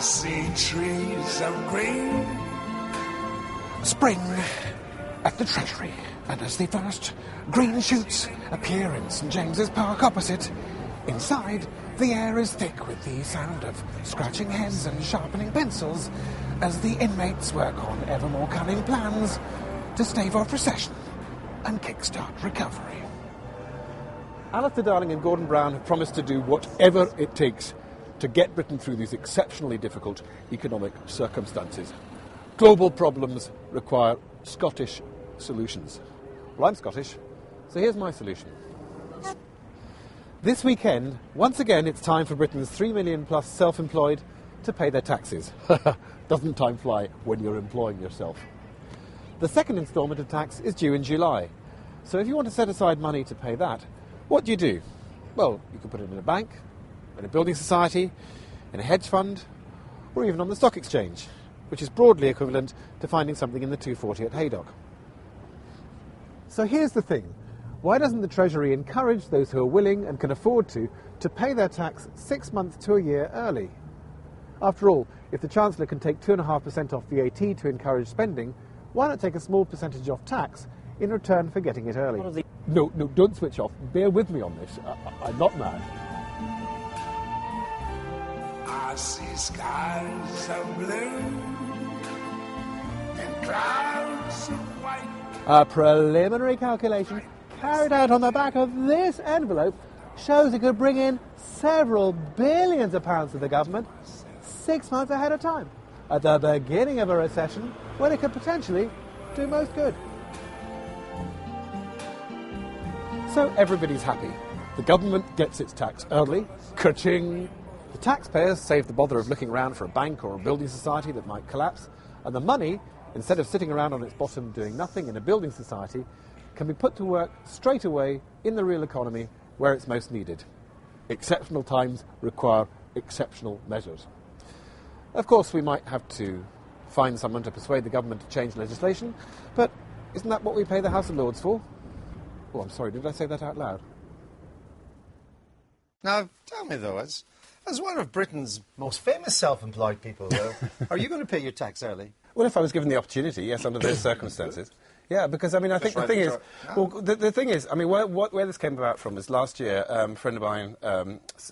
see trees of green. Spring at the Treasury, and as the first green shoots appear in St James's Park opposite, inside the air is thick with the sound of scratching heads and sharpening pencils as the inmates work on ever more cunning plans to stave off recession and kickstart recovery. Alistair Darling and Gordon Brown have promised to do whatever it takes to get Britain through these exceptionally difficult economic circumstances. Global problems require Scottish solutions. Well, I'm Scottish, so here's my solution. This weekend, once again, it's time for Britain's 3 million plus self-employed to pay their taxes. Doesn't time fly when you're employing yourself? The second instalment of tax is due in July. So if you want to set aside money to pay that, what do? Well, you can put it in a bank, in a building society, in a hedge fund, or even on the stock exchange, which is broadly equivalent to finding something in the 240 at Haydock. So here's the thing. Why doesn't the Treasury encourage those who are willing and can afford to pay their tax 6 months to a year early? After all, if the Chancellor can take 2.5% off VAT to encourage spending, why not take a small percentage off tax in return for getting it early? No, don't switch off. Bear with me on this. I'm not mad. I see skies of blue and clouds of white. A preliminary calculation carried out on the back of this envelope shows it could bring in several billions of pounds to the government 6 months ahead of time, at the beginning of a recession when it could potentially do most good. So everybody's happy. The government gets its tax early. Ka-ching! The taxpayers save the bother of looking around for a bank or a building society that might collapse, and the money, instead of sitting around on its bottom doing nothing in a building society, can be put to work straight away in the real economy where it's most needed. Exceptional times require exceptional measures. Of course, we might have to find someone to persuade the government to change legislation, but isn't that what we pay the House of Lords for? Oh, I'm sorry, did I say that out loud? Now, tell me though, as one of Britain's most famous self-employed people, though, are you going to pay your tax early? Well, if I was given the opportunity, yes, under those circumstances. Yeah, because, I mean, I think the thing is... Well, the thing is, I mean, where this came about from is last year, a friend of mine,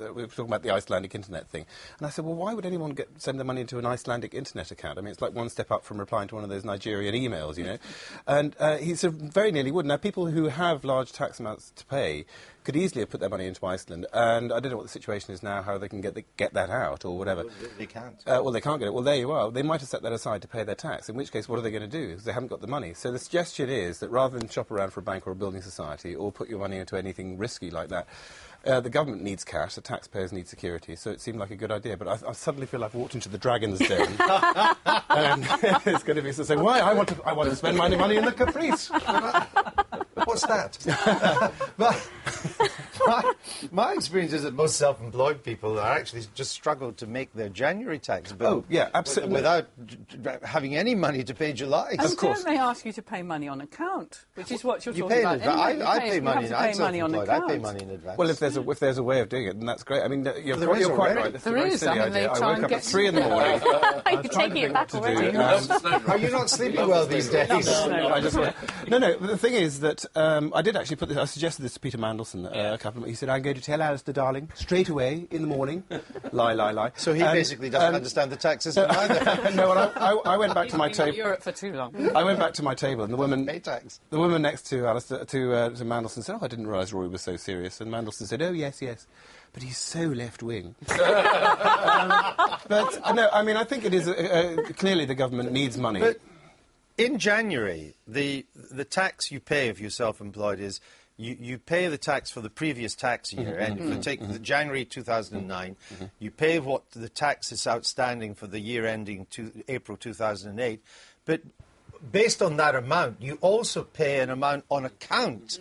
we were talking about the Icelandic internet thing, and I said, well, why would anyone send their money into an Icelandic internet account? I mean, it's like one step up from replying to one of those Nigerian emails, you know? And he said very nearly would. Now, people who have large tax amounts to pay could easily have put their money into Iceland, and I don't know what the situation is now, how they can get that out or whatever. Well, they can't. Well, they can't get it. Well, there you are. They might have set that aside to pay their tax, in which case, what are they going to do? Because they haven't got the money. So the suggestion is that rather than shop around for a bank or a building society or put your money into anything risky like that, the government needs cash, the taxpayers need security, so it seemed like a good idea. But I suddenly feel I've walked into the Dragon's Den, and it's going to be saying, "Why? I want to spend my money in the Caprice." What's that? My experience is that most self-employed people are actually just struggle to make their January tax bill. Oh, yeah, absolutely. Without having any money to pay July. And don't they ask you to pay money on account, which is what you're talking about? Anyway, I pay money. I'm money on account. I pay money in advance. Well, if there's a way of doing it, then that's great. I mean, you're quite right. There is. I mean, they try and get get 3 in the morning. You're taking it back already. Are you not sleeping well these days? No. The thing is that I did actually put this. I suggested this to Peter Mandelson a couple of. He said, "I'm going to tell Alistair Darling straight away in the morning." Lie. So he basically doesn't understand the tax system either. No, I went back to my table. Europe for too long. I went back to my table, and the woman next to Alistair, to Mandelson said, "Oh, I didn't realise Rory was so serious." And Mandelson said, "Oh, yes, but he's so left-wing." But no, I mean, I think it is clearly the government needs money. But in January, the tax you pay if you're self-employed is you pay the tax for the previous tax year, and if you take the January 2009, you pay what the tax is outstanding for the year ending April 2008, but based on that amount, you also pay an amount on account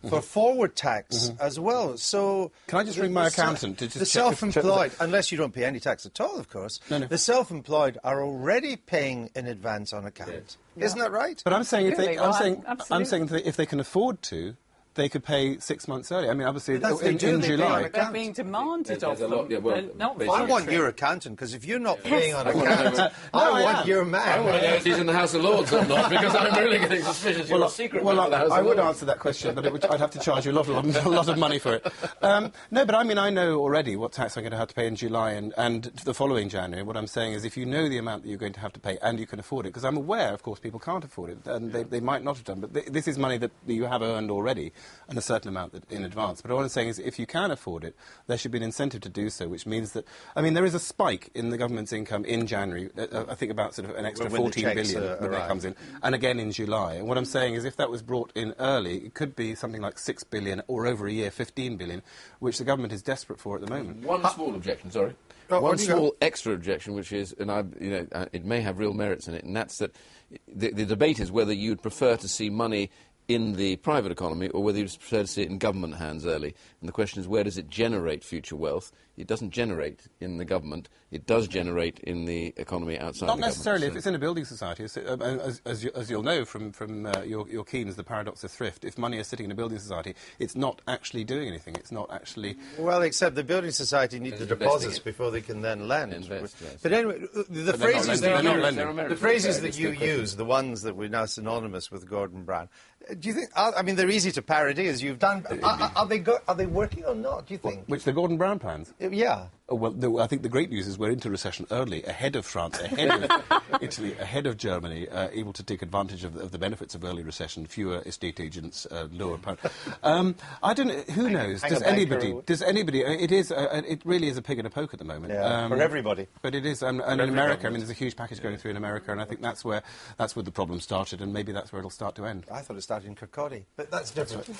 for forward tax as well. So, can I just ring my accountant to just the self-employed, unless you don't pay any tax at all, of course. No. The self-employed are already paying in advance on account. Isn't that right? But I'm saying Absolutely. if they can afford to, they could pay 6 months early. I mean, obviously, They in pay on July. account. They're being demanded of them. They're not I voluntary. want your accountant, because if you're not paying on account, I I want am. your I want to man. know if he's in the House of Lords or not, because I'm really getting suspicious you're a secret member of the House I of would Lords. answer that question, but I'd have to charge you a lot of money for it. No, but I mean, I know already what tax I'm going to have to pay in July and the following January. What I'm saying is, if you know the amount that you're going to have to pay and you can afford it, because I'm aware, of course, people can't afford it, and they might not have done, but this is money that you have earned already, and a certain amount in advance. But what I'm saying is, if you can afford it, there should be an incentive to do so, which means that, I mean, there is a spike in the government's income in January, I think about sort of an extra When the 14 checks billion when that arrive. comes in, and again in July. And what I'm saying is, if that was brought in early, it could be something like 6 billion, or over a year, 15 billion, which the government is desperate for at the moment. One small objection, sorry. Oh, One what do you small extra objection, which is, and it may have real merits in it, and that's that the debate is whether you'd prefer to see money in the private economy or whether you'd prefer to see it in government hands early. And the question is, where does it generate future wealth? It doesn't generate in the government. It does generate in the economy outside Not the necessarily. government. If it's in a building society, as you'll know from your Keynes, the paradox of thrift, if money is sitting in a building society, it's not actually doing anything. It's not actually... Well, except the building society need the They're deposits investing it. before they can then lend. Invest, yes. But anyway, the they're not phrases lending. that They're not you lending. the phrases that you use, the ones that we're now synonymous with Gordon Brown, do you think? I mean, they're easy to parody, as you've done. Are they working or not? Do you think? Which the Gordon Brown plans? Yeah. Oh, well, I think the great news is we're into recession early, ahead of France, ahead of Italy, ahead of Germany, able to take advantage of the benefits of early recession, fewer estate agents, lower... I don't know, who knows? Hang a banker. Does anybody... It really is a pig in a poke at the moment. Yeah, for everybody. But it is, and in America, I mean, there's a huge package going through in America, and I think that's where the problem started, and maybe that's where it'll start to end. I thought it started in Kirkcaldy, but that's different.